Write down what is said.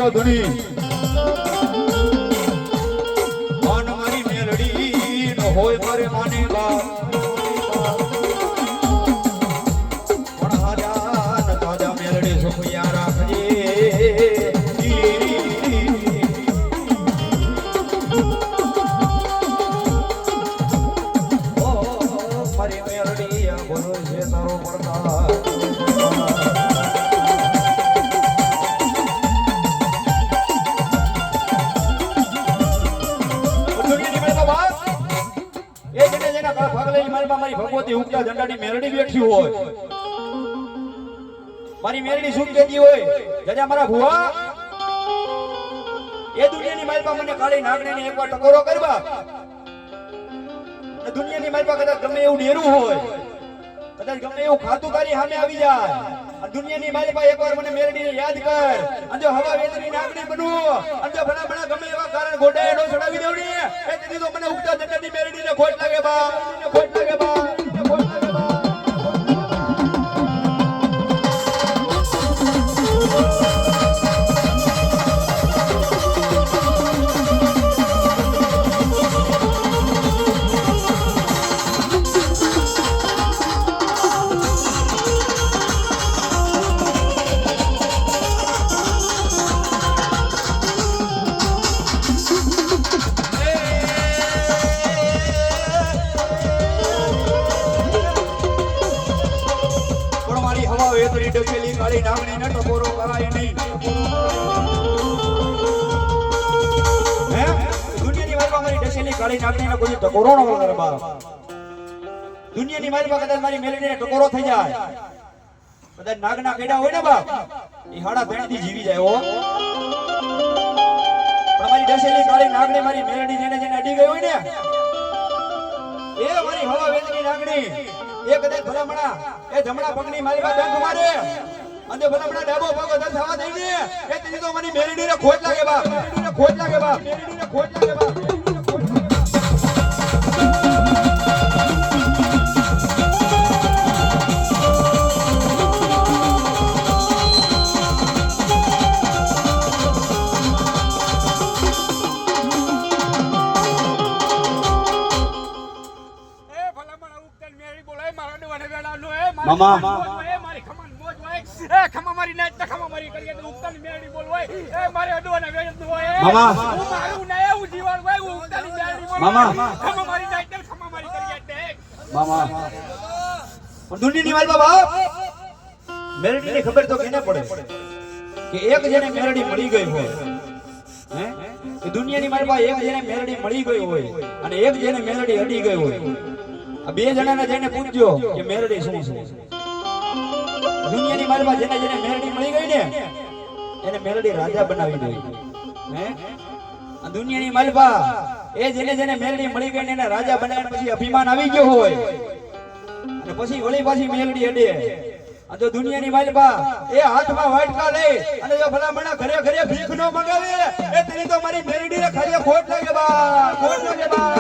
ધણી માન મારી મેલડી ન હોય મારે માને બા પણ હાજા ન તાજા મેલડી સુખિયા રાખજે ઓ મારી મેલડી બોલો છે તારો પડતા મારી ભગવતી ઉગતા ઝંડાની મેરડી બેઠી હોય મારી મેરડી શું કહેતી હોય જજા મારા ભુવા એ દુનિયાની માલપા મને કાળી નાગણીને એકવાર ટકોરો કરવા ને દુનિયાની માલપા કદાચ ગમે એવું ડેરું હોય કદાચ ગમે એવું ખાતું તારી સામે આવી જાય અને દુનિયાની માલપા એકવાર મને મેરડીને યાદ કર અને જો હવા વેદની નાગણી બનું અને જો ભલા ભલા ગમે એવા કારણ ગોડાએ નો ચડાવી દેવડી એ તેથી તો મને ઉગતા ઝંડાની મેરડીને ખોટ લાગે બા ખોટ લાગે બા કાળી નાગણી ને ટકોરો કરાય નહીં હે દુનિયાની માલમાં મારી ડસેલી કાળી નાગણી ને કોઈ ટકોરો ન કરે બા દુનિયાની માલમાં કદાચ મારી મેલડી ને ટકોરો થઈ જાય કદાચ નાગના કેડા હોય ને બા ઈ હાડા ભેણથી જીવી જાય હો પણ મારી ડસેલી કાળી નાગણી મારી મેલડી જેને જેને અડી ગઈ હોય ને એ મારી હવા વેદની નાગણી એ કદાચ ભલામણા એ જમણા પગની મારી પાસે ડંખ મારે અને ભલામણા ડાબો પગ અધર થવા દઈને એ તેથી તો મને મેરડીને ખોટ લાગે બાપ મેરડીને ખોટ લાગે બાપ મેરડીને ખોટ લાગે બાપ મામા મારી ખમન મોજ હોય એ ખમા મારી નાચ ને ખમા મારી કરીએ તો ઉગતાની મેરડી બોલ હોય એ મારે અડવાના વેજત હોય મામા હું મારું ને એવું જીવન હોય હું ઉગતાની મેરડી બોલ મામા ખમા મારી નાચ ને ખમા મારી કરીએ તે મામા પણ દુનિયાની વાલ બાપ મેરડીની ખબર તો કેને પડે કે એક જેને મેરડી મળી ગઈ હોય હે કે દુનિયાની મારી પાસે એક જેને મેરડી મળી ગઈ હોય અને એક જેને મેરડી અડી ગઈ હોય આ બે જણાને જઈને પૂછજો કે મેરડી શું છે દુનિયાની માલમાં જેને જેને મેરડી મળી ગઈ ને એને મેરડી રાજા બનાવી દે હે આ દુનિયાની માલમાં એ જેને જેને મેરડી મળી ગઈ ને એને રાજા બનાવીને પછી અભિમાન આવી ગયો હોય અને પછી વળી પાછી મેરડી અડે આ તો દુનિયાની માલમાં એ હાથમાં વાટકા લે અને જો ભલામણા ઘરે ઘરે ભીખ નો મંગાવે એ તેની તો મારી મેરડીને ખાલી ખોટ લાગે બા ખોટ લાગે બા